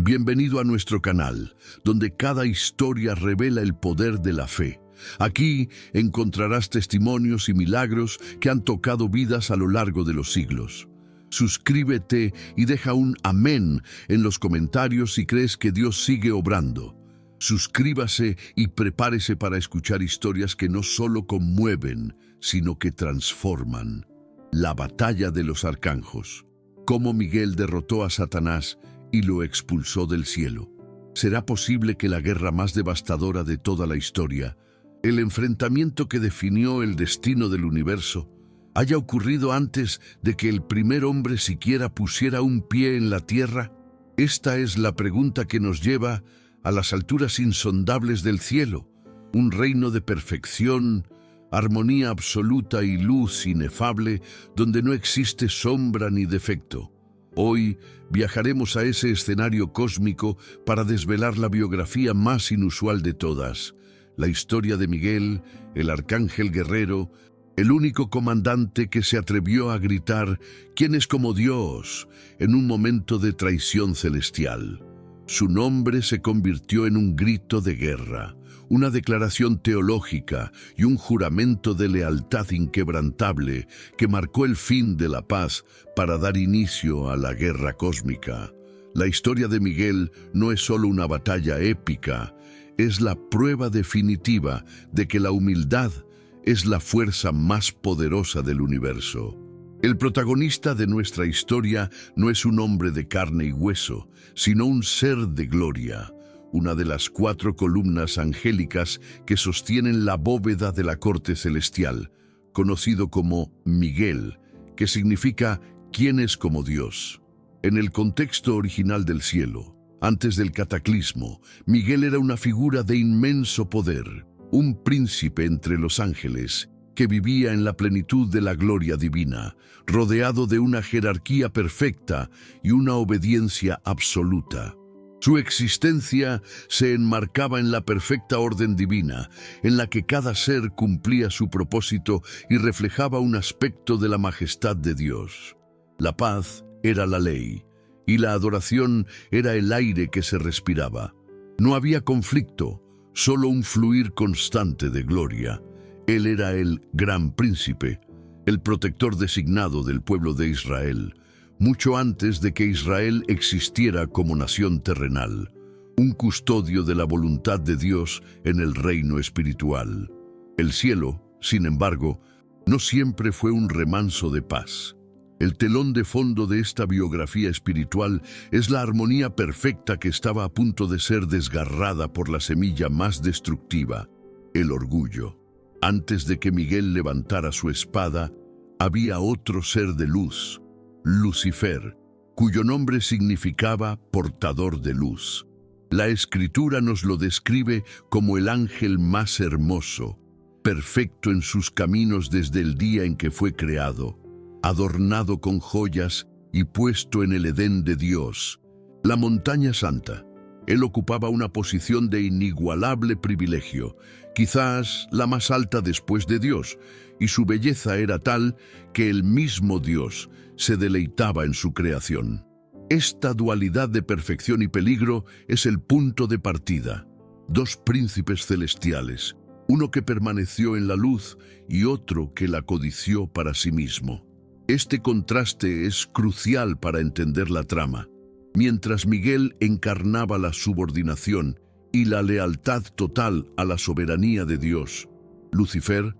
Bienvenido a nuestro canal, donde cada historia revela el poder de la fe. Aquí encontrarás testimonios y milagros que han tocado vidas a lo largo de los siglos. Suscríbete y deja un amén en los comentarios si crees que Dios sigue obrando. Suscríbase y prepárese para escuchar historias que no solo conmueven, sino que transforman. La batalla de los arcángeles. Cómo Miguel derrotó a Satanás y lo expulsó del cielo. ¿Será posible que la guerra más devastadora de toda la historia, el enfrentamiento que definió el destino del universo, haya ocurrido antes de que el primer hombre siquiera pusiera un pie en la tierra? Esta es la pregunta que nos lleva a las alturas insondables del cielo, un reino de perfección, armonía absoluta y luz inefable, donde no existe sombra ni defecto. Hoy viajaremos a ese escenario cósmico para desvelar la biografía más inusual de todas, la historia de Miguel, el arcángel guerrero, el único comandante que se atrevió a gritar «¿Quién es como Dios?», en un momento de traición celestial. Su nombre se convirtió en un grito de guerra, una declaración teológica y un juramento de lealtad inquebrantable que marcó el fin de la paz para dar inicio a la guerra cósmica. La historia de Miguel no es solo una batalla épica, es la prueba definitiva de que la humildad es la fuerza más poderosa del universo. El protagonista de nuestra historia no es un hombre de carne y hueso, sino un ser de gloria, una de las 4 columnas angélicas que sostienen la bóveda de la corte celestial, conocido como Miguel, que significa «¿Quién es como Dios?». En el contexto original del cielo, antes del cataclismo, Miguel era una figura de inmenso poder, un príncipe entre los ángeles, que vivía en la plenitud de la gloria divina, rodeado de una jerarquía perfecta y una obediencia absoluta. Su existencia se enmarcaba en la perfecta orden divina, en la que cada ser cumplía su propósito y reflejaba un aspecto de la majestad de Dios. La paz era la ley, y la adoración era el aire que se respiraba. No había conflicto, solo un fluir constante de gloria. Él era el gran príncipe, el protector designado del pueblo de Israel, mucho antes de que Israel existiera como nación terrenal, un custodio de la voluntad de Dios en el reino espiritual. El cielo, sin embargo, no siempre fue un remanso de paz. El telón de fondo de esta biografía espiritual es la armonía perfecta que estaba a punto de ser desgarrada por la semilla más destructiva, el orgullo. Antes de que Miguel levantara su espada, había otro ser de luz, Lucifer, cuyo nombre significaba portador de luz. La Escritura nos lo describe como el ángel más hermoso, perfecto en sus caminos desde el día en que fue creado, adornado con joyas y puesto en el Edén de Dios, la montaña santa. Él ocupaba una posición de inigualable privilegio, quizás la más alta después de Dios, y su belleza era tal que el mismo Dios se deleitaba en su creación. Esta dualidad de perfección y peligro es el punto de partida. 2 príncipes celestiales, uno que permaneció en la luz y otro que la codició para sí mismo. Este contraste es crucial para entender la trama. Mientras Miguel encarnaba la subordinación y la lealtad total a la soberanía de Dios, Lucifer,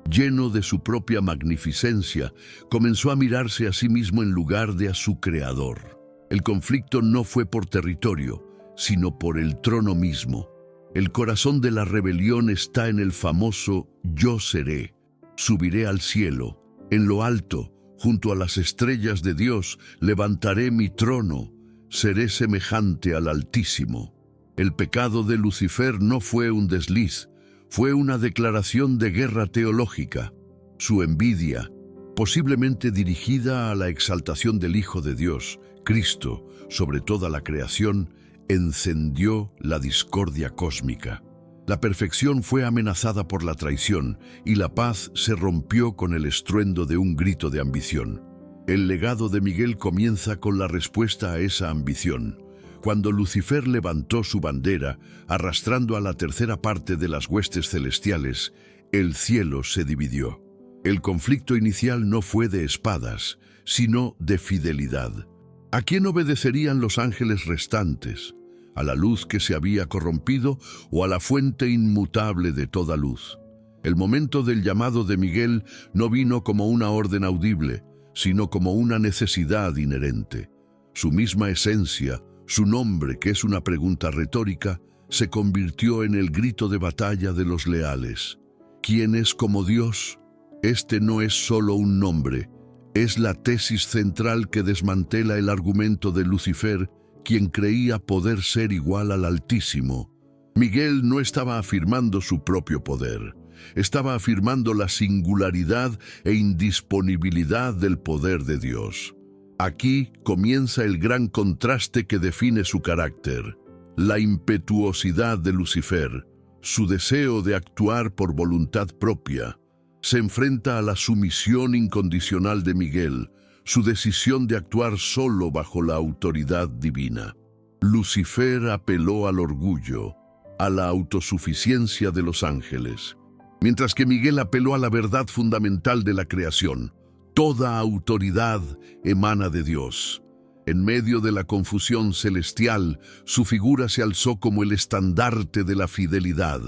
lleno de su propia magnificencia, comenzó a mirarse a sí mismo en lugar de a su creador. El conflicto no fue por territorio, sino por el trono mismo. El corazón de la rebelión está en el famoso «Yo seré». Subiré al cielo, en lo alto, junto a las estrellas de Dios, levantaré mi trono. Seré semejante al Altísimo. El pecado de Lucifer no fue un desliz, fue una declaración de guerra teológica. Su envidia, posiblemente dirigida a la exaltación del Hijo de Dios, Cristo, sobre toda la creación, encendió la discordia cósmica. La perfección fue amenazada por la traición y la paz se rompió con el estruendo de un grito de ambición. El legado de Miguel comienza con la respuesta a esa ambición, Cuando Lucifer levantó su bandera, arrastrando a la tercera parte de las huestes celestiales, el cielo se dividió. El conflicto inicial no fue de espadas, sino de fidelidad. ¿A quién obedecerían los ángeles restantes? ¿A la luz que se había corrompido o a la fuente inmutable de toda luz? El momento del llamado de Miguel no vino como una orden audible, sino como una necesidad inherente. Su misma esencia, su nombre, que es una pregunta retórica, se convirtió en el grito de batalla de los leales. ¿Quién es como Dios? Este no es solo un nombre, es la tesis central que desmantela el argumento de Lucifer, quien creía poder ser igual al Altísimo. Miguel no estaba afirmando su propio poder, estaba afirmando la singularidad e indisponibilidad del poder de Dios. Aquí comienza el gran contraste que define su carácter, la impetuosidad de Lucifer, su deseo de actuar por voluntad propia. Se enfrenta a la sumisión incondicional de Miguel, su decisión de actuar solo bajo la autoridad divina. Lucifer apeló al orgullo, a la autosuficiencia de los ángeles, mientras que Miguel apeló a la verdad fundamental de la creación. Toda autoridad emana de Dios. En medio de la confusión celestial, su figura se alzó como el estandarte de la fidelidad.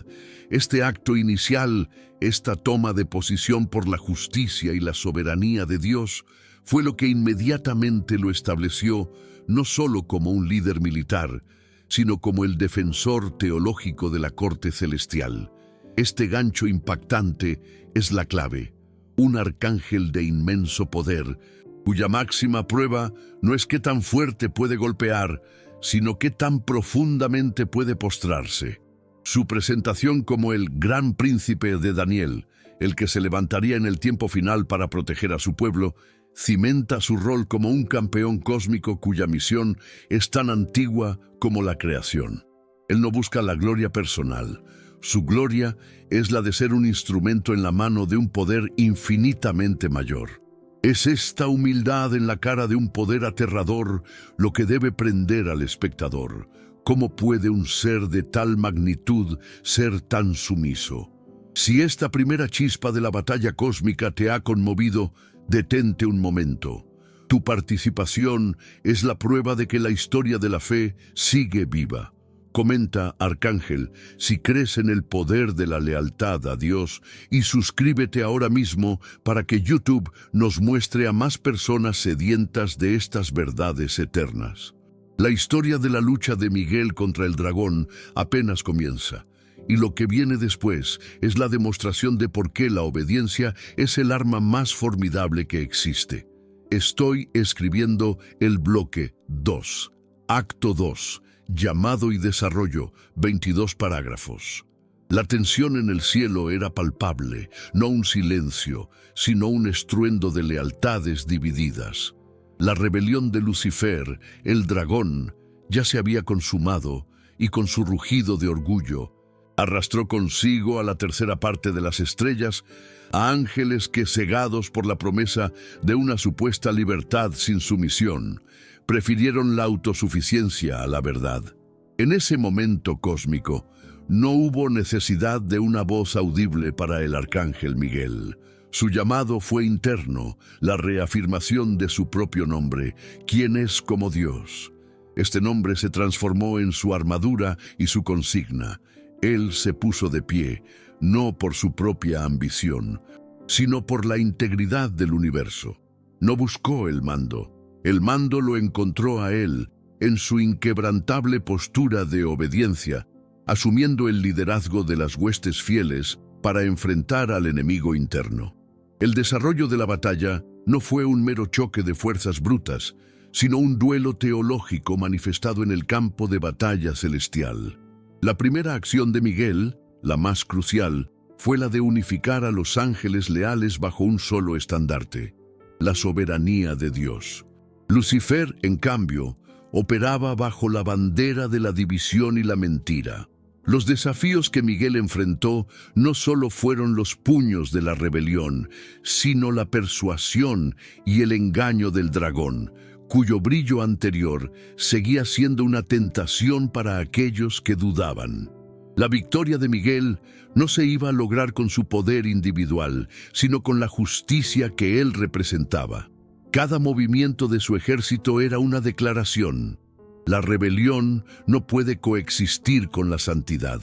Este acto inicial, esta toma de posición por la justicia y la soberanía de Dios, fue lo que inmediatamente lo estableció no solo como un líder militar, sino como el defensor teológico de la corte celestial. Este gancho impactante es la clave. Un arcángel de inmenso poder, cuya máxima prueba no es qué tan fuerte puede golpear, sino qué tan profundamente puede postrarse. Su presentación como el gran príncipe de Daniel, el que se levantaría en el tiempo final para proteger a su pueblo, cimenta su rol como un campeón cósmico cuya misión es tan antigua como la creación. Él no busca la gloria personal. Su gloria es la de ser un instrumento en la mano de un poder infinitamente mayor. Es esta humildad en la cara de un poder aterrador lo que debe prender al espectador. ¿Cómo puede un ser de tal magnitud ser tan sumiso? Si esta primera chispa de la batalla cósmica te ha conmovido, detente un momento. Tu participación es la prueba de que la historia de la fe sigue viva. Comenta, Arcángel, si crees en el poder de la lealtad a Dios y suscríbete ahora mismo para que YouTube nos muestre a más personas sedientas de estas verdades eternas. La historia de la lucha de Miguel contra el dragón apenas comienza, y lo que viene después es la demostración de por qué la obediencia es el arma más formidable que existe. Estoy escribiendo el bloque 2, acto 2. Llamado y desarrollo, 22 parágrafos. La tensión en el cielo era palpable, no un silencio, sino un estruendo de lealtades divididas. La rebelión de Lucifer, el dragón, ya se había consumado y con su rugido de orgullo, arrastró consigo a la tercera parte de las estrellas, a ángeles que, cegados por la promesa de una supuesta libertad sin sumisión, prefirieron la autosuficiencia a la verdad. En ese momento cósmico, no hubo necesidad de una voz audible para el arcángel Miguel. Su llamado fue interno, la reafirmación de su propio nombre, ¿quién es como Dios? Este nombre se transformó en su armadura y su consigna. Él se puso de pie, no por su propia ambición, sino por la integridad del universo. No buscó el mando lo encontró a él en su inquebrantable postura de obediencia, asumiendo el liderazgo de las huestes fieles para enfrentar al enemigo interno. El desarrollo de la batalla no fue un mero choque de fuerzas brutas, sino un duelo teológico manifestado en el campo de batalla celestial. La primera acción de Miguel, la más crucial, fue la de unificar a los ángeles leales bajo un solo estandarte, la soberanía de Dios. Lucifer, en cambio, operaba bajo la bandera de la división y la mentira. Los desafíos que Miguel enfrentó no solo fueron los puños de la rebelión, sino la persuasión y el engaño del dragón, cuyo brillo anterior seguía siendo una tentación para aquellos que dudaban. La victoria de Miguel no se iba a lograr con su poder individual, sino con la justicia que él representaba. Cada movimiento de su ejército era una declaración. La rebelión no puede coexistir con la santidad.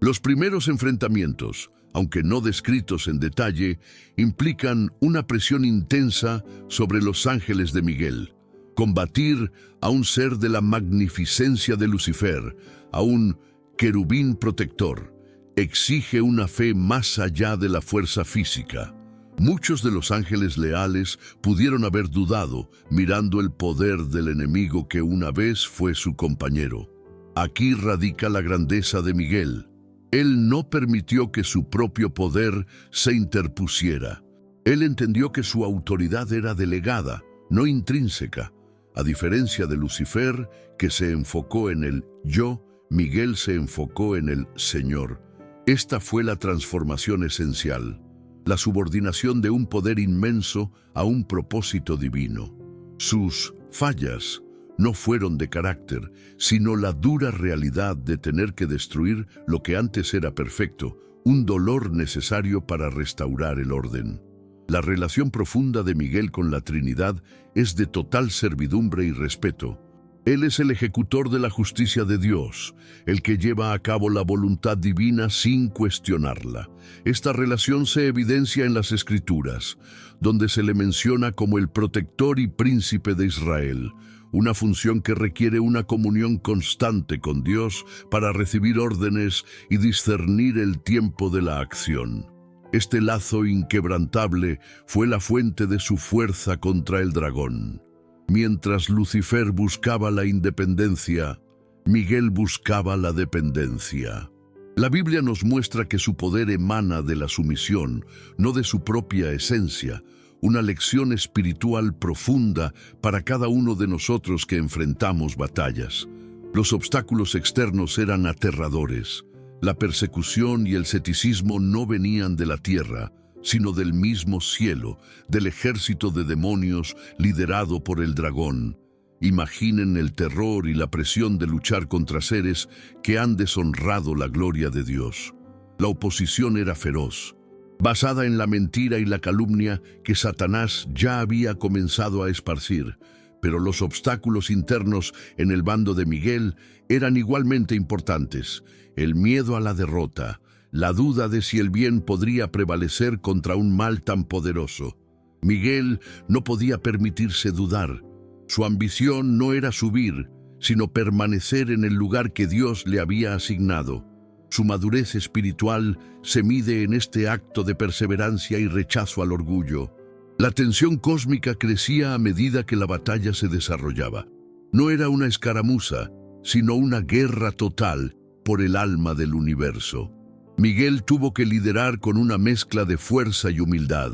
Los primeros enfrentamientos, aunque no descritos en detalle, implican una presión intensa sobre los ángeles de Miguel. Combatir a un ser de la magnificencia de Lucifer, a un querubín protector, exige una fe más allá de la fuerza física. Muchos de los ángeles leales pudieron haber dudado mirando el poder del enemigo que una vez fue su compañero. Aquí radica la grandeza de Miguel. Él no permitió que su propio poder se interpusiera. Él entendió que su autoridad era delegada, no intrínseca. A diferencia de Lucifer, que se enfocó en el yo, Miguel se enfocó en el Señor. Esta fue la transformación esencial, la subordinación de un poder inmenso a un propósito divino. Sus fallas no fueron de carácter, sino la dura realidad de tener que destruir lo que antes era perfecto, un dolor necesario para restaurar el orden. La relación profunda de Miguel con la Trinidad es de total servidumbre y respeto. Él es el ejecutor de la justicia de Dios, el que lleva a cabo la voluntad divina sin cuestionarla. Esta relación se evidencia en las Escrituras, donde se le menciona como el protector y príncipe de Israel, una función que requiere una comunión constante con Dios para recibir órdenes y discernir el tiempo de la acción. Este lazo inquebrantable fue la fuente de su fuerza contra el dragón. Mientras Lucifer buscaba la independencia, Miguel buscaba la dependencia. La Biblia nos muestra que su poder emana de la sumisión, no de su propia esencia, una lección espiritual profunda para cada uno de nosotros que enfrentamos batallas. Los obstáculos externos eran aterradores. La persecución y el ceticismo no venían de la tierra, sino del mismo cielo, del ejército de demonios liderado por el dragón. Imaginen el terror y la presión de luchar contra seres que han deshonrado la gloria de Dios. La oposición era feroz, basada en la mentira y la calumnia que Satanás ya había comenzado a esparcir, pero los obstáculos internos en el bando de Miguel eran igualmente importantes: el miedo a la derrota, la duda de si el bien podría prevalecer contra un mal tan poderoso. Miguel no podía permitirse dudar. Su ambición no era subir, sino permanecer en el lugar que Dios le había asignado. Su madurez espiritual se mide en este acto de perseverancia y rechazo al orgullo. La tensión cósmica crecía a medida que la batalla se desarrollaba. No era una escaramuza, sino una guerra total por el alma del universo. Miguel tuvo que liderar con una mezcla de fuerza y humildad.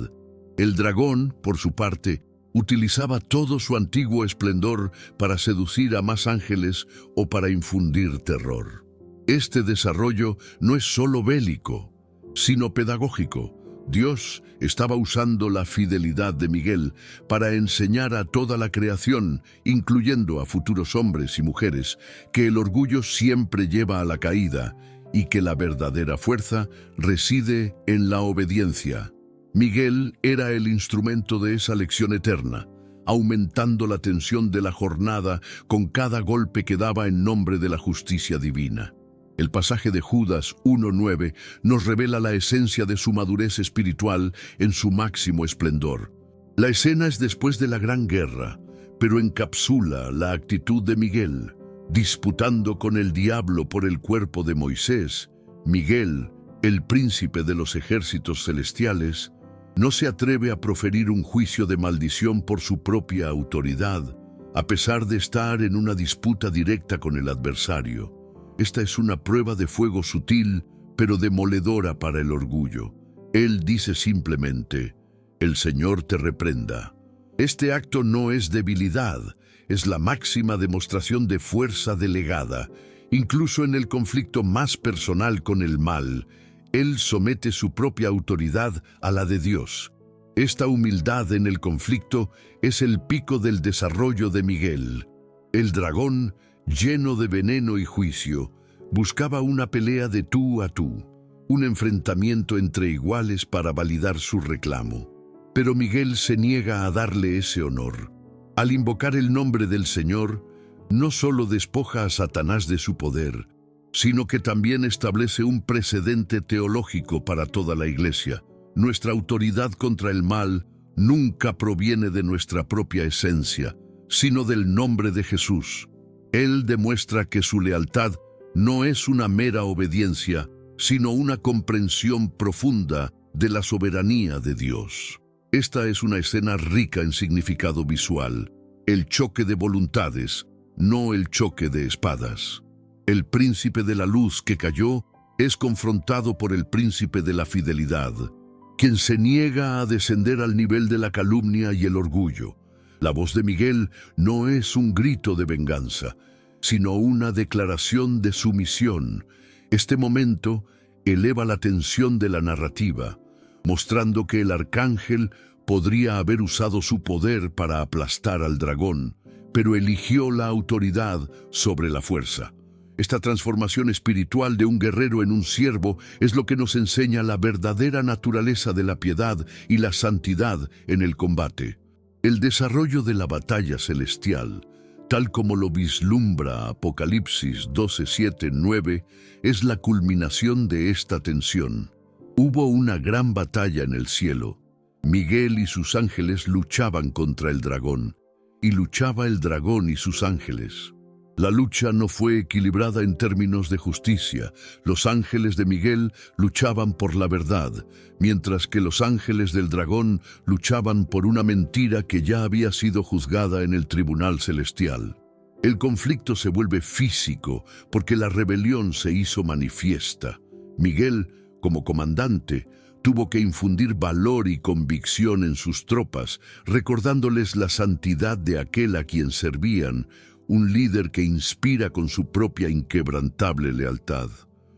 El dragón, por su parte, utilizaba todo su antiguo esplendor para seducir a más ángeles o para infundir terror. Este desarrollo no es solo bélico, sino pedagógico. Dios estaba usando la fidelidad de Miguel para enseñar a toda la creación, incluyendo a futuros hombres y mujeres, que el orgullo siempre lleva a la caída y que la verdadera fuerza reside en la obediencia. Miguel era el instrumento de esa lección eterna, aumentando la tensión de la jornada con cada golpe que daba en nombre de la justicia divina. El pasaje de Judas 1:9 nos revela la esencia de su madurez espiritual en su máximo esplendor. La escena es después de la gran guerra, pero encapsula la actitud de Miguel. Disputando con el diablo por el cuerpo de Moisés, Miguel, el príncipe de los ejércitos celestiales, no se atreve a proferir un juicio de maldición por su propia autoridad, a pesar de estar en una disputa directa con el adversario. Esta es una prueba de fuego sutil, pero demoledora para el orgullo. Él dice simplemente: «El Señor te reprenda». Este acto no es debilidad, es la máxima demostración de fuerza delegada. Incluso en el conflicto más personal con el mal, él somete su propia autoridad a la de Dios. Esta humildad en el conflicto es el pico del desarrollo de Miguel. El dragón, lleno de veneno y juicio, buscaba una pelea de tú a tú, un enfrentamiento entre iguales para validar su reclamo. Pero Miguel se niega a darle ese honor. Al invocar el nombre del Señor, no solo despoja a Satanás de su poder, sino que también establece un precedente teológico para toda la Iglesia. Nuestra autoridad contra el mal nunca proviene de nuestra propia esencia, sino del nombre de Jesús. Él demuestra que su lealtad no es una mera obediencia, sino una comprensión profunda de la soberanía de Dios. Esta es una escena rica en significado visual, el choque de voluntades, no el choque de espadas. El príncipe de la luz que cayó es confrontado por el príncipe de la fidelidad, quien se niega a descender al nivel de la calumnia y el orgullo. La voz de Miguel no es un grito de venganza, sino una declaración de sumisión. Este momento eleva la tensión de la narrativa, mostrando que el arcángel podría haber usado su poder para aplastar al dragón, pero eligió la autoridad sobre la fuerza. Esta transformación espiritual de un guerrero en un siervo es lo que nos enseña la verdadera naturaleza de la piedad y la santidad en el combate. El desarrollo de la batalla celestial, tal como lo vislumbra Apocalipsis 12, 7, 9, es la culminación de esta tensión. Hubo una gran batalla en el cielo. Miguel y sus ángeles luchaban contra el dragón, y luchaba el dragón y sus ángeles. La lucha no fue equilibrada en términos de justicia. Los ángeles de Miguel luchaban por la verdad, mientras que los ángeles del dragón luchaban por una mentira que ya había sido juzgada en el tribunal celestial. El conflicto se vuelve físico porque la rebelión se hizo manifiesta. Miguel, como comandante, tuvo que infundir valor y convicción en sus tropas, recordándoles la santidad de aquel a quien servían, un líder que inspira con su propia inquebrantable lealtad.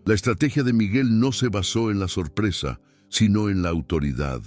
La estrategia de Miguel no se basó en la sorpresa, sino en la autoridad.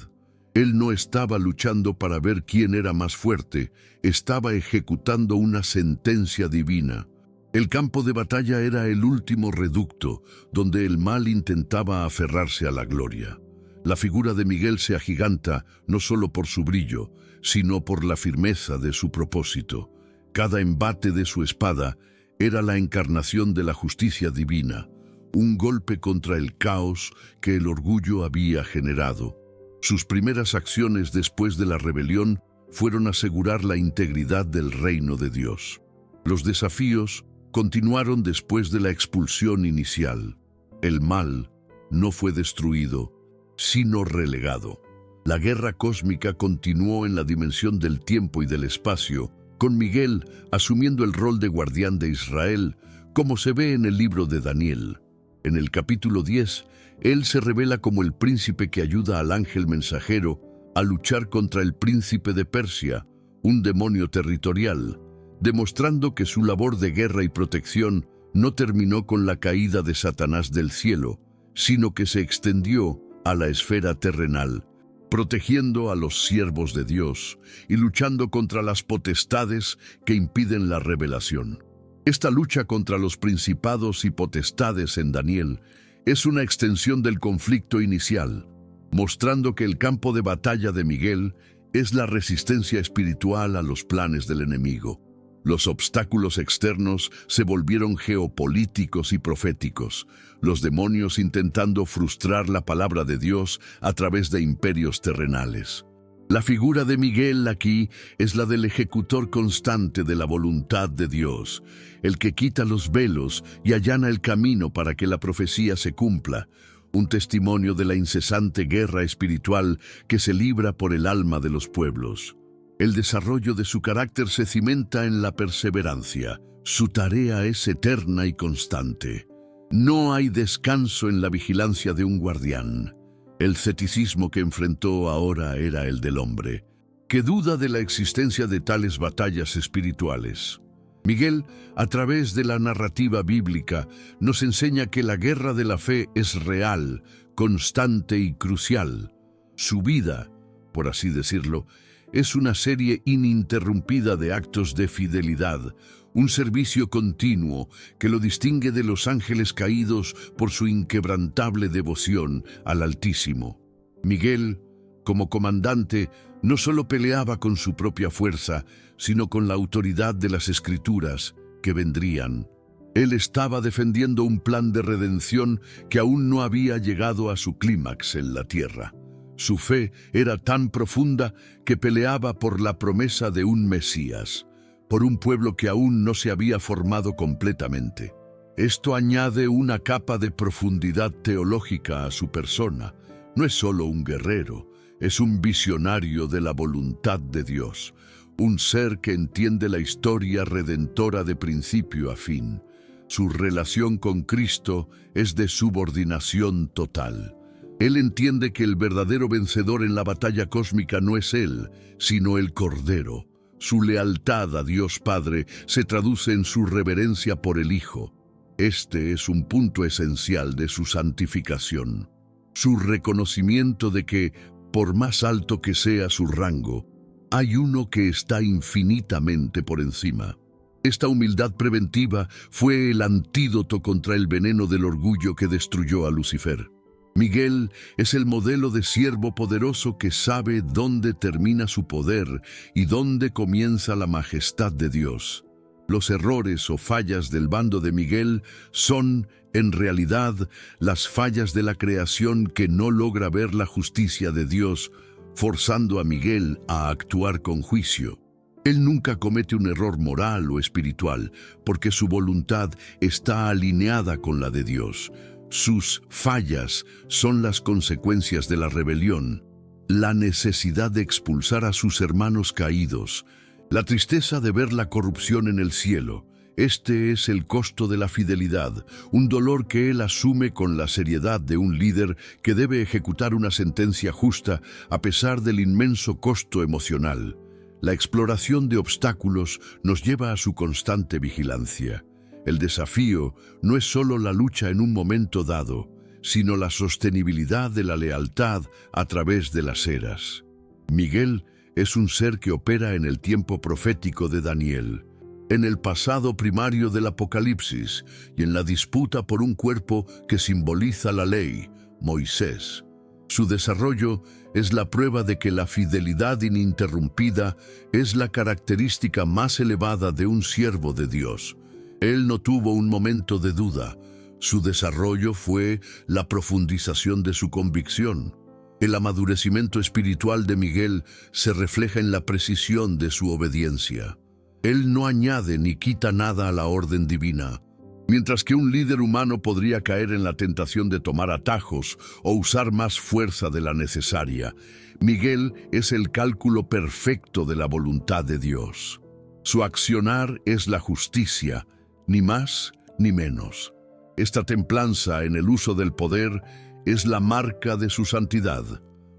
Él no estaba luchando para ver quién era más fuerte, estaba ejecutando una sentencia divina. El campo de batalla era el último reducto, donde el mal intentaba aferrarse a la gloria. La figura de Miguel se agiganta no solo por su brillo, sino por la firmeza de su propósito. Cada embate de su espada era la encarnación de la justicia divina, un golpe contra el caos que el orgullo había generado. Sus primeras acciones después de la rebelión fueron asegurar la integridad del reino de Dios. Los desafíos continuaron después de la expulsión inicial. El mal no fue destruido, sino relegado. La guerra cósmica continuó en la dimensión del tiempo y del espacio, con Miguel asumiendo el rol de guardián de Israel, como se ve en el libro de Daniel. En el capítulo 10, él se revela como el príncipe que ayuda al ángel mensajero a luchar contra el príncipe de Persia, un demonio territorial, demostrando que su labor de guerra y protección no terminó con la caída de Satanás del cielo, sino que se extendió a la esfera terrenal, protegiendo a los siervos de Dios y luchando contra las potestades que impiden la revelación. Esta lucha contra los principados y potestades en Daniel es una extensión del conflicto inicial, mostrando que el campo de batalla de Miguel es la resistencia espiritual a los planes del enemigo. Los obstáculos externos se volvieron geopolíticos y proféticos, los demonios intentando frustrar la palabra de Dios a través de imperios terrenales. La figura de Miguel aquí es la del ejecutor constante de la voluntad de Dios, el que quita los velos y allana el camino para que la profecía se cumpla, un testimonio de la incesante guerra espiritual que se libra por el alma de los pueblos. El desarrollo de su carácter se cimenta en la perseverancia. Su tarea es eterna y constante. No hay descanso en la vigilancia de un guardián. El ceticismo que enfrentó ahora era el del hombre, que duda de la existencia de tales batallas espirituales. Miguel, a través de la narrativa bíblica, nos enseña que la guerra de la fe es real, constante y crucial. Su vida, por así decirlo, es una serie ininterrumpida de actos de fidelidad, un servicio continuo que lo distingue de los ángeles caídos por su inquebrantable devoción al Altísimo. Miguel, como comandante, no solo peleaba con su propia fuerza, sino con la autoridad de las Escrituras que vendrían. Él estaba defendiendo un plan de redención que aún no había llegado a su clímax en la tierra. Su fe era tan profunda que peleaba por la promesa de un Mesías, por un pueblo que aún no se había formado completamente. Esto añade una capa de profundidad teológica a su persona. No es solo un guerrero, es un visionario de la voluntad de Dios, un ser que entiende la historia redentora de principio a fin. Su relación con Cristo es de subordinación total. Él entiende que el verdadero vencedor en la batalla cósmica no es él, sino el Cordero. Su lealtad a Dios Padre se traduce en su reverencia por el Hijo. Este es un punto esencial de su santificación. Su reconocimiento de que, por más alto que sea su rango, hay uno que está infinitamente por encima. Esta humildad preventiva fue el antídoto contra el veneno del orgullo que destruyó a Lucifer. Miguel es el modelo de siervo poderoso que sabe dónde termina su poder y dónde comienza la majestad de Dios. Los errores o fallas del bando de Miguel son, en realidad, las fallas de la creación que no logra ver la justicia de Dios, forzando a Miguel a actuar con juicio. Él nunca comete un error moral o espiritual, porque su voluntad está alineada con la de Dios. Sus fallas son las consecuencias de la rebelión, la necesidad de expulsar a sus hermanos caídos, la tristeza de ver la corrupción en el cielo. Este es el costo de la fidelidad, un dolor que él asume con la seriedad de un líder que debe ejecutar una sentencia justa a pesar del inmenso costo emocional. La exploración de obstáculos nos lleva a su constante vigilancia. El desafío no es solo la lucha en un momento dado, sino la sostenibilidad de la lealtad a través de las eras. Miguel es un ser que opera en el tiempo profético de Daniel, en el pasado primario del Apocalipsis y en la disputa por un cuerpo que simboliza la ley, Moisés. Su desarrollo es la prueba de que la fidelidad ininterrumpida es la característica más elevada de un siervo de Dios. Él no tuvo un momento de duda. Su desarrollo fue la profundización de su convicción. El amadurecimiento espiritual de Miguel se refleja en la precisión de su obediencia. Él no añade ni quita nada a la orden divina. Mientras que un líder humano podría caer en la tentación de tomar atajos o usar más fuerza de la necesaria, Miguel es el cálculo perfecto de la voluntad de Dios. Su accionar es la justicia, ni más ni menos. Esta templanza en el uso del poder es la marca de su santidad,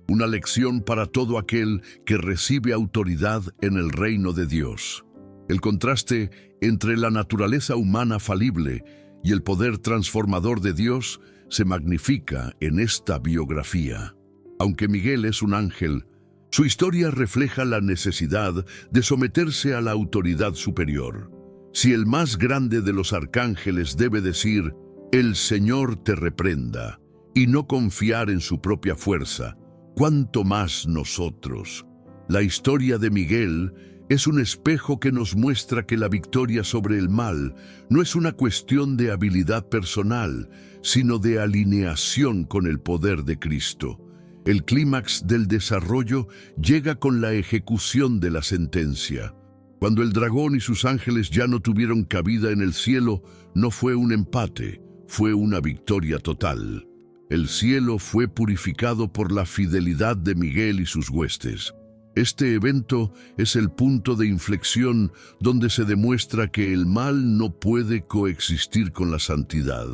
una lección para todo aquel que recibe autoridad en el reino de Dios. El contraste entre la naturaleza humana falible y el poder transformador de Dios se magnifica en esta biografía. Aunque Miguel es un ángel, su historia refleja la necesidad de someterse a la autoridad superior. Si el más grande de los arcángeles debe decir, «El Señor te reprenda», y no confiar en su propia fuerza, ¿cuánto más nosotros? La historia de Miguel es un espejo que nos muestra que la victoria sobre el mal no es una cuestión de habilidad personal, sino de alineación con el poder de Cristo. El clímax del desarrollo llega con la ejecución de la sentencia. Cuando el dragón y sus ángeles ya no tuvieron cabida en el cielo, no fue un empate, fue una victoria total. El cielo fue purificado por la fidelidad de Miguel y sus huestes. Este evento es el punto de inflexión donde se demuestra que el mal no puede coexistir con la santidad.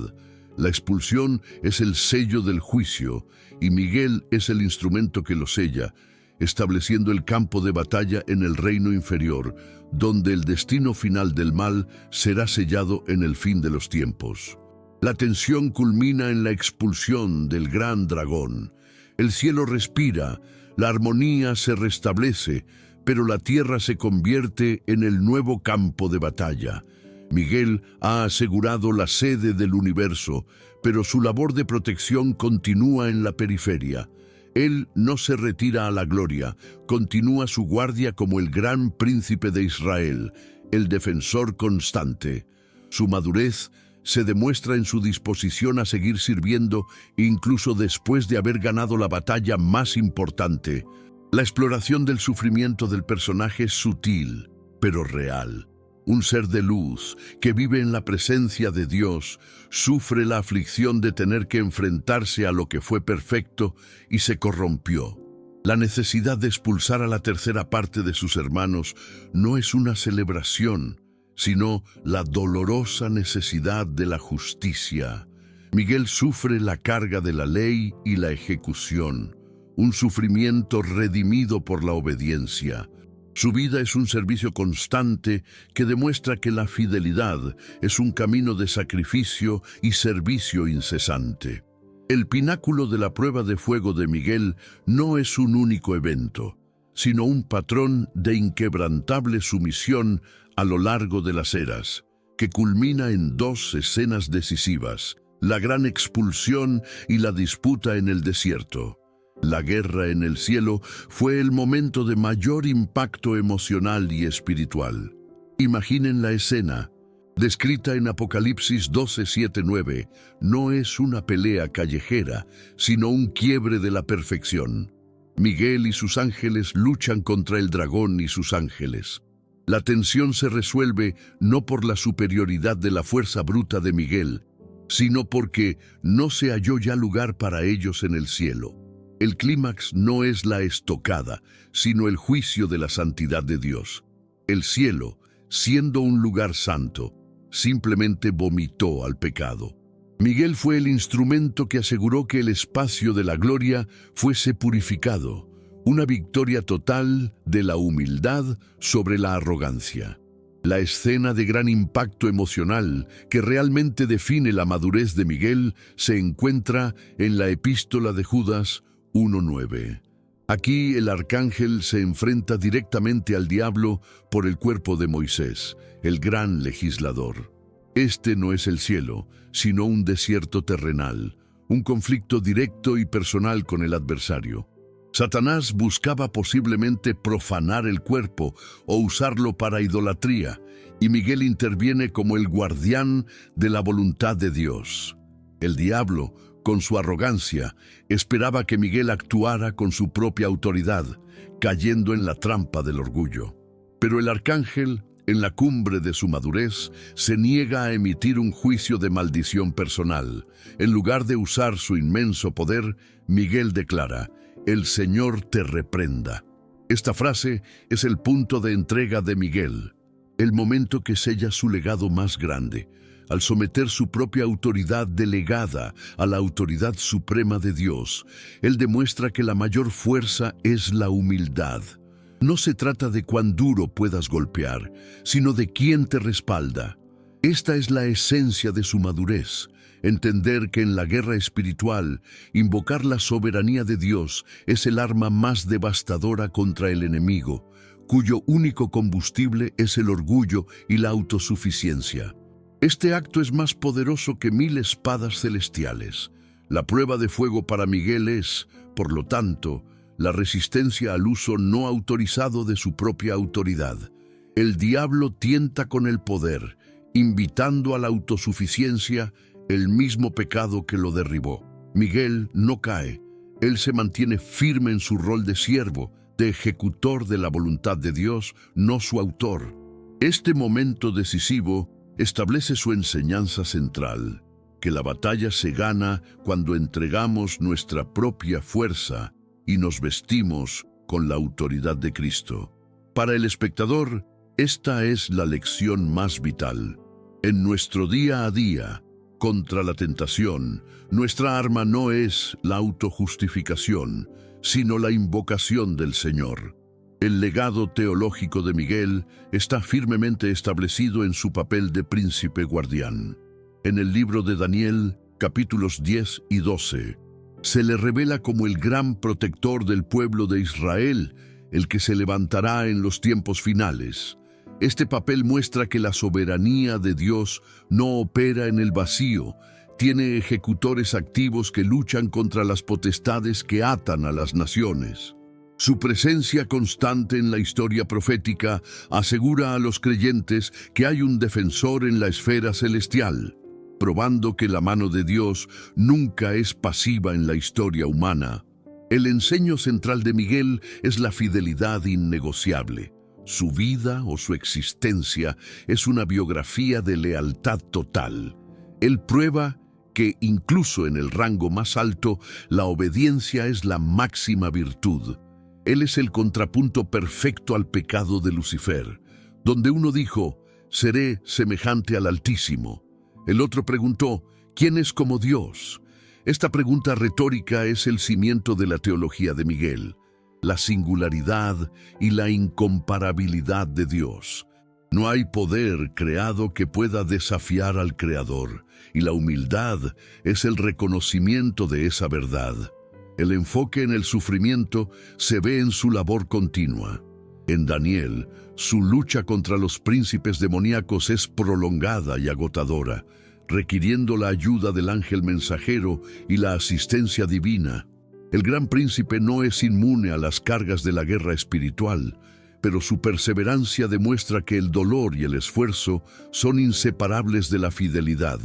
La expulsión es el sello del juicio y Miguel es el instrumento que lo sella, estableciendo el campo de batalla en el reino inferior, donde el destino final del mal será sellado en el fin de los tiempos. La tensión culmina en la expulsión del gran dragón. El cielo respira, La armonía se restablece, pero la tierra se convierte en el nuevo campo de batalla. Miguel ha asegurado la sede del universo, pero su labor de protección continúa en la periferia. Él no se retira a la gloria, continúa su guardia como el gran príncipe de Israel, el defensor constante. Su madurez se demuestra en su disposición a seguir sirviendo incluso después de haber ganado la batalla más importante. La exploración del sufrimiento del personaje es sutil, pero real. Un ser de luz que vive en la presencia de Dios sufre la aflicción de tener que enfrentarse a lo que fue perfecto y se corrompió. La necesidad de expulsar a la tercera parte de sus hermanos no es una celebración, sino la dolorosa necesidad de la justicia. Miguel sufre la carga de la ley y la ejecución, un sufrimiento redimido por la obediencia. Su vida es un servicio constante que demuestra que la fidelidad es un camino de sacrificio y servicio incesante. El pináculo de la prueba de fuego de Miguel no es un único evento, sino un patrón de inquebrantable sumisión a lo largo de las eras, que culmina en dos escenas decisivas: la gran expulsión y la disputa en el desierto. La guerra en el cielo fue el momento de mayor impacto emocional y espiritual. Imaginen la escena, descrita en Apocalipsis 12:7-9, no es una pelea callejera, sino un quiebre de la perfección. Miguel y sus ángeles luchan contra el dragón y sus ángeles. La tensión se resuelve no por la superioridad de la fuerza bruta de Miguel, sino porque no se halló ya lugar para ellos en el cielo. El clímax no es la estocada, sino el juicio de la santidad de Dios. El cielo, siendo un lugar santo, simplemente vomitó al pecado. Miguel fue el instrumento que aseguró que el espacio de la gloria fuese purificado, una victoria total de la humildad sobre la arrogancia. La escena de gran impacto emocional que realmente define la madurez de Miguel se encuentra en la Epístola de Judas 1:9. Aquí el arcángel se enfrenta directamente al diablo por el cuerpo de Moisés, el gran legislador. Este no es el cielo, sino un desierto terrenal, un conflicto directo y personal con el adversario. Satanás buscaba posiblemente profanar el cuerpo o usarlo para idolatría, y Miguel interviene como el guardián de la voluntad de Dios. El diablo, con su arrogancia, esperaba que Miguel actuara con su propia autoridad, cayendo en la trampa del orgullo. Pero el arcángel, en la cumbre de su madurez, se niega a emitir un juicio de maldición personal. En lugar de usar su inmenso poder, Miguel declara: «El Señor te reprenda». Esta frase es el punto de entrega de Miguel, el momento que sella su legado más grande. Al someter su propia autoridad delegada a la autoridad suprema de Dios, él demuestra que la mayor fuerza es la humildad. No se trata de cuán duro puedas golpear, sino de quién te respalda. Esta es la esencia de su madurez. Entender que en la guerra espiritual, invocar la soberanía de Dios es el arma más devastadora contra el enemigo, cuyo único combustible es el orgullo y la autosuficiencia. Este acto es más poderoso que 1000 espadas celestiales. La prueba de fuego para Miguel es, por lo tanto, la resistencia al uso no autorizado de su propia autoridad. El diablo tienta con el poder, invitando a la autosuficiencia, el mismo pecado que lo derribó. Miguel no cae. Él se mantiene firme en su rol de siervo, de ejecutor de la voluntad de Dios, no su autor. Este momento decisivo establece su enseñanza central, que la batalla se gana cuando entregamos nuestra propia fuerza y nos vestimos con la autoridad de Cristo. Para el espectador, esta es la lección más vital. En nuestro día a día, contra la tentación, nuestra arma no es la autojustificación, sino la invocación del Señor. El legado teológico de Miguel está firmemente establecido en su papel de príncipe guardián. En el libro de Daniel, capítulos 10 y 12, Se le revela como el gran protector del pueblo de Israel, el que se levantará en los tiempos finales. Este papel muestra que la soberanía de Dios no opera en el vacío, tiene ejecutores activos que luchan contra las potestades que atan a las naciones. Su presencia constante en la historia profética asegura a los creyentes que hay un defensor en la esfera celestial, probando que la mano de Dios nunca es pasiva en la historia humana. El enseño central de Miguel es la fidelidad innegociable. Su vida o su existencia es una biografía de lealtad total. Él prueba que incluso en el rango más alto, la obediencia es la máxima virtud. Él es el contrapunto perfecto al pecado de Lucifer, donde uno dijo, seré semejante al Altísimo. El otro preguntó, ¿quién es como Dios? Esta pregunta retórica es el cimiento de la teología de Miguel, la singularidad y la incomparabilidad de Dios. No hay poder creado que pueda desafiar al Creador, y la humildad es el reconocimiento de esa verdad. El enfoque en el sufrimiento se ve en su labor continua. En Daniel, su lucha contra los príncipes demoníacos es prolongada y agotadora, requiriendo la ayuda del ángel mensajero y la asistencia divina. El gran príncipe no es inmune a las cargas de la guerra espiritual, pero su perseverancia demuestra que el dolor y el esfuerzo son inseparables de la fidelidad.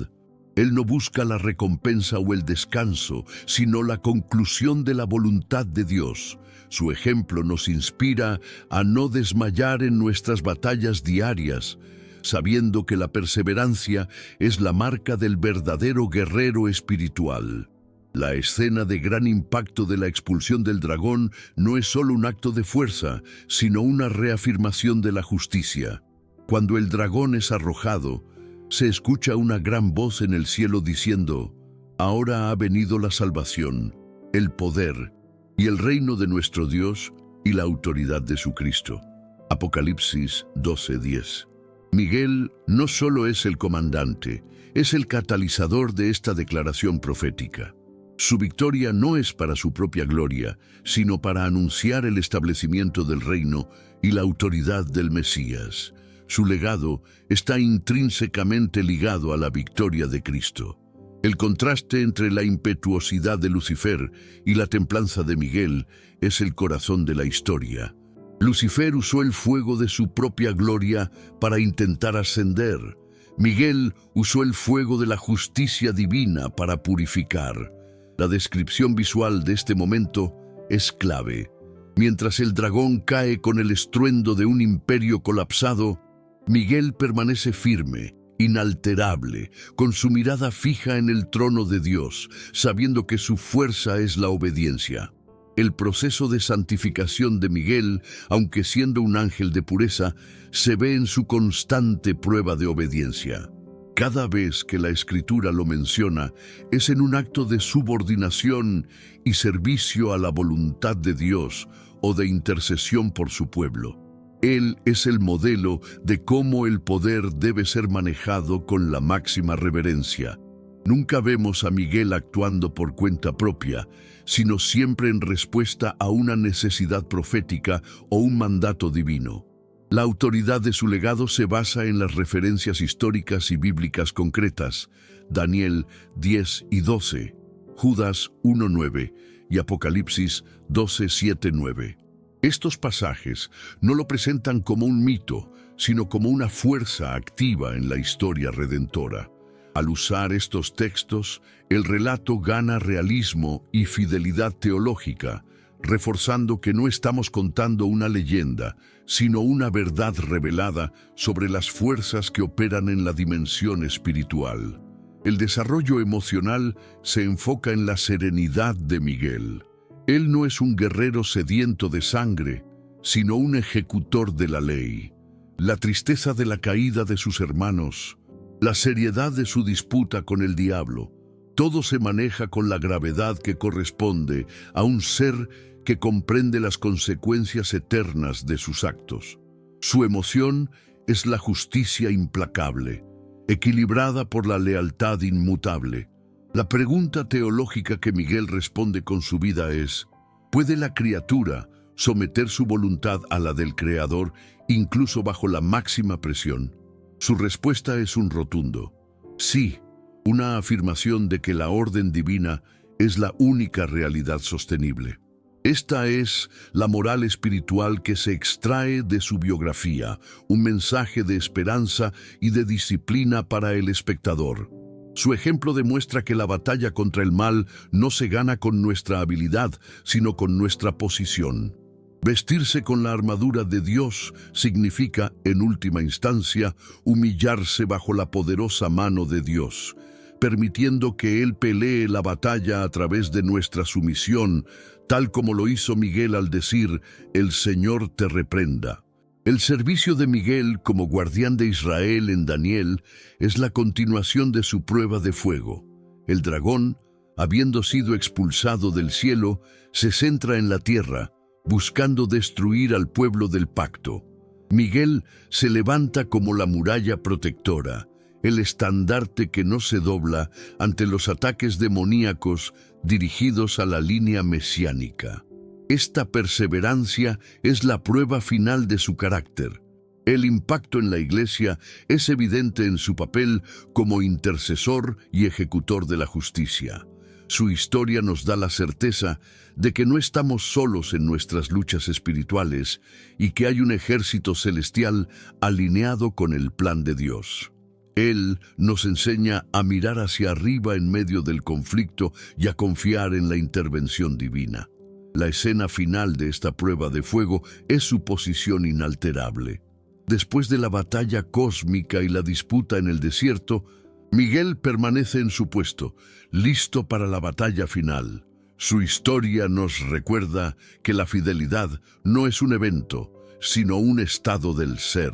Él no busca la recompensa o el descanso, sino la conclusión de la voluntad de Dios. Su ejemplo nos inspira a no desmayar en nuestras batallas diarias, sabiendo que la perseverancia es la marca del verdadero guerrero espiritual. La escena de gran impacto de la expulsión del dragón no es solo un acto de fuerza, sino una reafirmación de la justicia. Cuando el dragón es arrojado, se escucha una gran voz en el cielo diciendo, «Ahora ha venido la salvación, el poder y el reino de nuestro Dios y la autoridad de su Cristo». Apocalipsis 12:10. Miguel no solo es el comandante, es el catalizador de esta declaración profética. Su victoria no es para su propia gloria, sino para anunciar el establecimiento del reino y la autoridad del Mesías. Su legado está intrínsecamente ligado a la victoria de Cristo. El contraste entre la impetuosidad de Lucifer y la templanza de Miguel es el corazón de la historia. Lucifer usó el fuego de su propia gloria para intentar ascender. Miguel usó el fuego de la justicia divina para purificar. La descripción visual de este momento es clave. Mientras el dragón cae con el estruendo de un imperio colapsado, Miguel permanece firme, inalterable, con su mirada fija en el trono de Dios, sabiendo que su fuerza es la obediencia. El proceso de santificación de Miguel, aunque siendo un ángel de pureza, se ve en su constante prueba de obediencia. Cada vez que la Escritura lo menciona, es en un acto de subordinación y servicio a la voluntad de Dios o de intercesión por su pueblo. Él es el modelo de cómo el poder debe ser manejado con la máxima reverencia. Nunca vemos a Miguel actuando por cuenta propia, sino siempre en respuesta a una necesidad profética o un mandato divino. La autoridad de su legado se basa en las referencias históricas y bíblicas concretas, Daniel 10 y 12, Judas 1:9 y Apocalipsis 12:7-9. Estos pasajes no lo presentan como un mito, sino como una fuerza activa en la historia redentora. Al usar estos textos, el relato gana realismo y fidelidad teológica, reforzando que no estamos contando una leyenda, sino una verdad revelada sobre las fuerzas que operan en la dimensión espiritual. El desarrollo emocional se enfoca en la serenidad de Miguel. Él no es un guerrero sediento de sangre, sino un ejecutor de la ley. La tristeza de la caída de sus hermanos, la seriedad de su disputa con el diablo, todo se maneja con la gravedad que corresponde a un ser que comprende las consecuencias eternas de sus actos. Su emoción es la justicia implacable, equilibrada por la lealtad inmutable. La pregunta teológica que Miguel responde con su vida es: ¿puede la criatura someter su voluntad a la del Creador incluso bajo la máxima presión? Su respuesta es un rotundo sí, una afirmación de que la orden divina es la única realidad sostenible. Esta es la moral espiritual que se extrae de su biografía, un mensaje de esperanza y de disciplina para el espectador. Su ejemplo demuestra que la batalla contra el mal no se gana con nuestra habilidad, sino con nuestra posición. Vestirse con la armadura de Dios significa, en última instancia, humillarse bajo la poderosa mano de Dios, permitiendo que Él pelee la batalla a través de nuestra sumisión, tal como lo hizo Miguel al decir: «El Señor te reprenda». El servicio de Miguel como guardián de Israel en Daniel es la continuación de su prueba de fuego. El dragón, habiendo sido expulsado del cielo, se centra en la tierra, buscando destruir al pueblo del pacto. Miguel se levanta como la muralla protectora, el estandarte que no se dobla ante los ataques demoníacos dirigidos a la línea mesiánica. Esta perseverancia es la prueba final de su carácter. El impacto en la Iglesia es evidente en su papel como intercesor y ejecutor de la justicia. Su historia nos da la certeza de que no estamos solos en nuestras luchas espirituales y que hay un ejército celestial alineado con el plan de Dios. Él nos enseña a mirar hacia arriba en medio del conflicto y a confiar en la intervención divina. La escena final de esta prueba de fuego es su posición inalterable. Después de la batalla cósmica y la disputa en el desierto, Miguel permanece en su puesto, listo para la batalla final. Su historia nos recuerda que la fidelidad no es un evento, sino un estado del ser,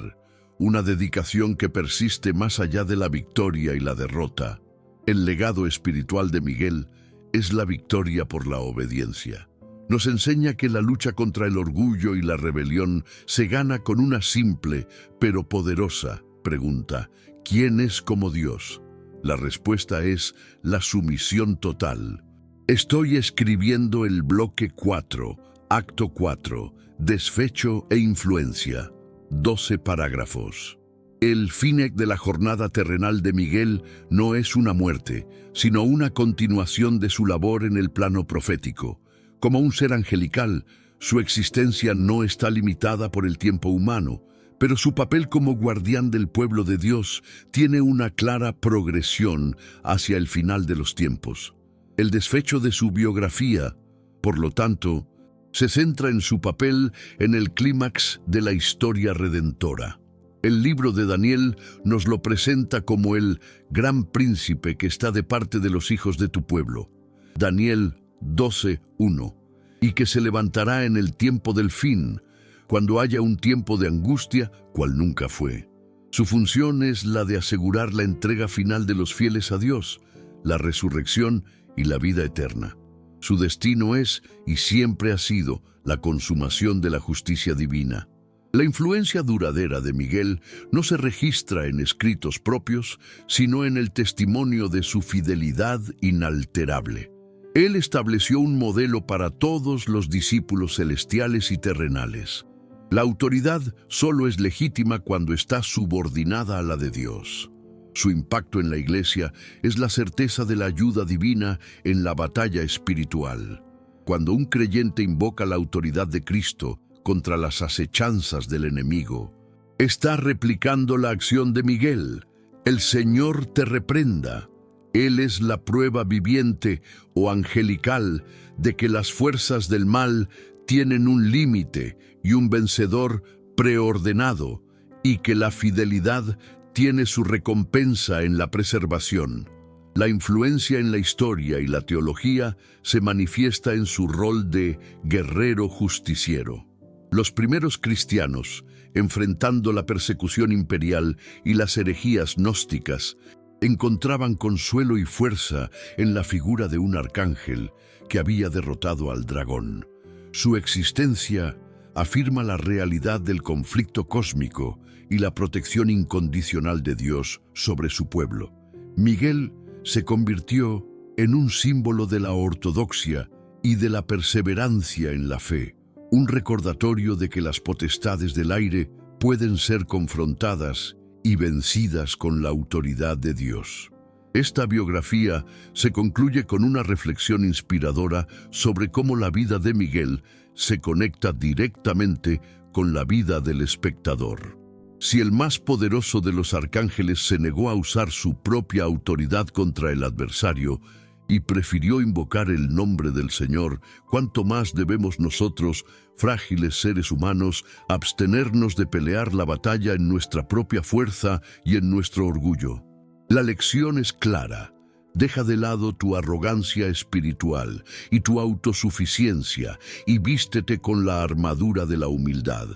una dedicación que persiste más allá de la victoria y la derrota. El legado espiritual de Miguel es la victoria por la obediencia. Nos enseña que la lucha contra el orgullo y la rebelión se gana con una simple pero poderosa pregunta: ¿quién es como Dios? La respuesta es la sumisión total. Estoy escribiendo el bloque 4, acto 4, desfecho e influencia. 12 parágrafos. El fin de la jornada terrenal de Miguel no es una muerte, sino una continuación de su labor en el plano profético. Como un ser angelical, su existencia no está limitada por el tiempo humano, pero su papel como guardián del pueblo de Dios tiene una clara progresión hacia el final de los tiempos. El desfecho de su biografía, por lo tanto, se centra en su papel en el clímax de la historia redentora. El libro de Daniel nos lo presenta como el gran príncipe que está de parte de los hijos de tu pueblo. Daniel 12:1, y que se levantará en el tiempo del fin, cuando haya un tiempo de angustia, cual nunca fue. Su función es la de asegurar la entrega final de los fieles a Dios, la resurrección y la vida eterna. Su destino es, y siempre ha sido, la consumación de la justicia divina. La influencia duradera de Miguel no se registra en escritos propios, sino en el testimonio de su fidelidad inalterable. Él estableció un modelo para todos los discípulos celestiales y terrenales. La autoridad solo es legítima cuando está subordinada a la de Dios. Su impacto en la Iglesia es la certeza de la ayuda divina en la batalla espiritual. Cuando un creyente invoca la autoridad de Cristo contra las acechanzas del enemigo, está replicando la acción de Miguel. El Señor te reprenda. Él es la prueba viviente o angelical de que las fuerzas del mal tienen un límite y un vencedor preordenado, y que la fidelidad tiene su recompensa en la preservación. La influencia en la historia y la teología se manifiesta en su rol de guerrero justiciero. Los primeros cristianos, enfrentando la persecución imperial y las herejías gnósticas, encontraban consuelo y fuerza en la figura de un arcángel que había derrotado al dragón. Su existencia afirma la realidad del conflicto cósmico y la protección incondicional de Dios sobre su pueblo. Miguel se convirtió en un símbolo de la ortodoxia y de la perseverancia en la fe, un recordatorio de que las potestades del aire pueden ser confrontadas y vencidas con la autoridad de Dios. Esta biografía se concluye con una reflexión inspiradora sobre cómo la vida de Miguel se conecta directamente con la vida del espectador. Si el más poderoso de los arcángeles se negó a usar su propia autoridad contra el adversario y prefirió invocar el nombre del Señor, ¿cuánto más debemos nosotros, frágiles seres humanos, abstenernos de pelear la batalla en nuestra propia fuerza y en nuestro orgullo? La lección es clara. Deja de lado tu arrogancia espiritual y tu autosuficiencia y vístete con la armadura de la humildad.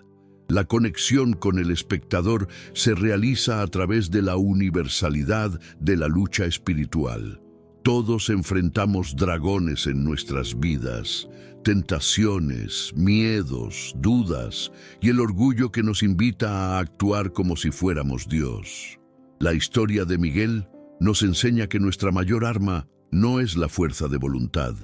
La conexión con el espectador se realiza a través de la universalidad de la lucha espiritual. Todos enfrentamos dragones en nuestras vidas, tentaciones, miedos, dudas y el orgullo que nos invita a actuar como si fuéramos Dios. La historia de Miguel nos enseña que nuestra mayor arma no es la fuerza de voluntad,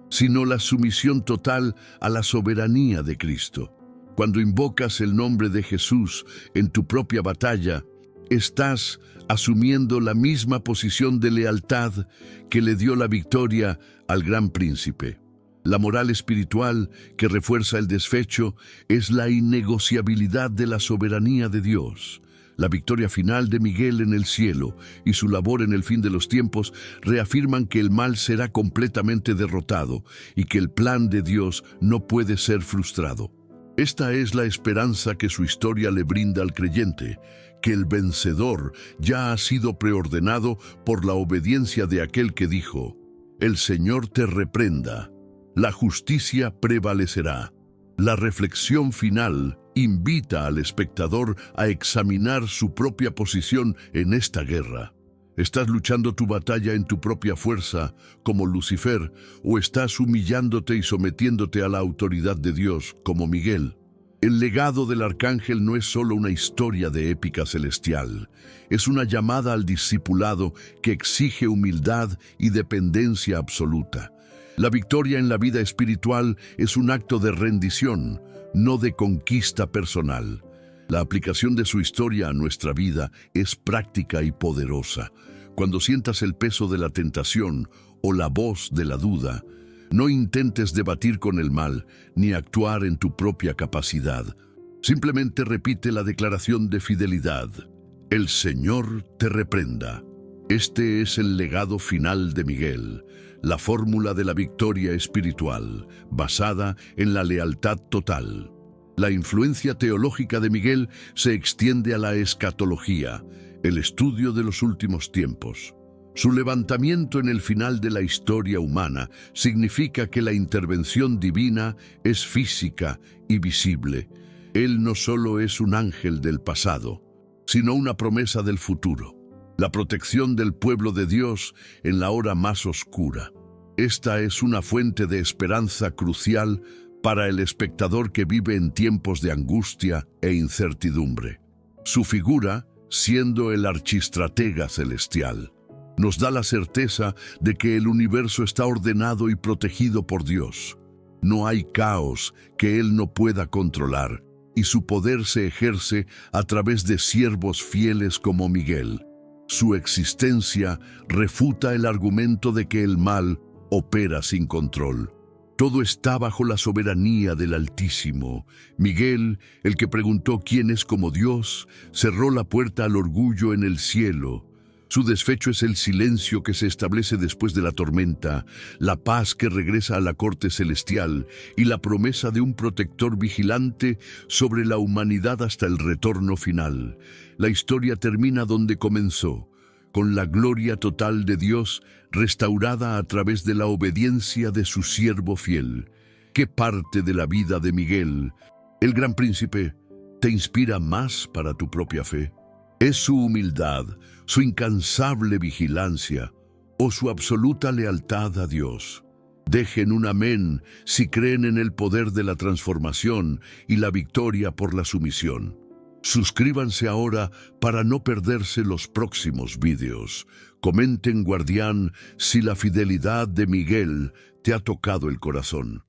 sino la sumisión total a la soberanía de Cristo. Cuando invocas el nombre de Jesús en tu propia batalla, estás asumiendo la misma posición de lealtad que le dio la victoria al gran príncipe. La moral espiritual que refuerza el despecho es la innegociabilidad de la soberanía de Dios. La victoria final de Miguel en el cielo y su labor en el fin de los tiempos reafirman que el mal será completamente derrotado y que el plan de Dios no puede ser frustrado. Esta es la esperanza que su historia le brinda al creyente, que el vencedor ya ha sido preordenado por la obediencia de aquel que dijo: «El Señor te reprenda, la justicia prevalecerá». La reflexión final invita al espectador a examinar su propia posición en esta guerra. ¿Estás luchando tu batalla en tu propia fuerza, como Lucifer, o estás humillándote y sometiéndote a la autoridad de Dios, como Miguel? El legado del arcángel no es solo una historia de épica celestial, es una llamada al discipulado que exige humildad y dependencia absoluta. La victoria en la vida espiritual es un acto de rendición, no de conquista personal. La aplicación de su historia a nuestra vida es práctica y poderosa. Cuando sientas el peso de la tentación o la voz de la duda, no intentes debatir con el mal ni actuar en tu propia capacidad. Simplemente repite la declaración de fidelidad: «El Señor te reprenda». Este es el legado final de Miguel, la fórmula de la victoria espiritual, basada en la lealtad total. La influencia teológica de Miguel se extiende a la escatología, el estudio de los últimos tiempos. Su levantamiento en el final de la historia humana significa que la intervención divina es física y visible. Él no solo es un ángel del pasado, sino una promesa del futuro. La protección del pueblo de Dios en la hora más oscura. Esta es una fuente de esperanza crucial para el espectador que vive en tiempos de angustia e incertidumbre. Su figura, siendo el archistratega celestial, nos da la certeza de que el universo está ordenado y protegido por Dios. No hay caos que Él no pueda controlar, y su poder se ejerce a través de siervos fieles como Miguel. Su existencia refuta el argumento de que el mal opera sin control. Todo está bajo la soberanía del Altísimo. Miguel, el que preguntó quién es como Dios, cerró la puerta al orgullo en el cielo. Su desfecho es el silencio que se establece después de la tormenta, la paz que regresa a la corte celestial y la promesa de un protector vigilante sobre la humanidad hasta el retorno final. La historia termina donde comenzó, con la gloria total de Dios restaurada a través de la obediencia de su siervo fiel. ¿Qué parte de la vida de Miguel, el gran príncipe, te inspira más para tu propia fe? ¿Es su humildad, su incansable vigilancia o su absoluta lealtad a Dios? Dejen un amén si creen en el poder de la transformación y la victoria por la sumisión. Suscríbanse ahora para no perderse los próximos vídeos. Comenten, guardián, si la fidelidad de Miguel te ha tocado el corazón.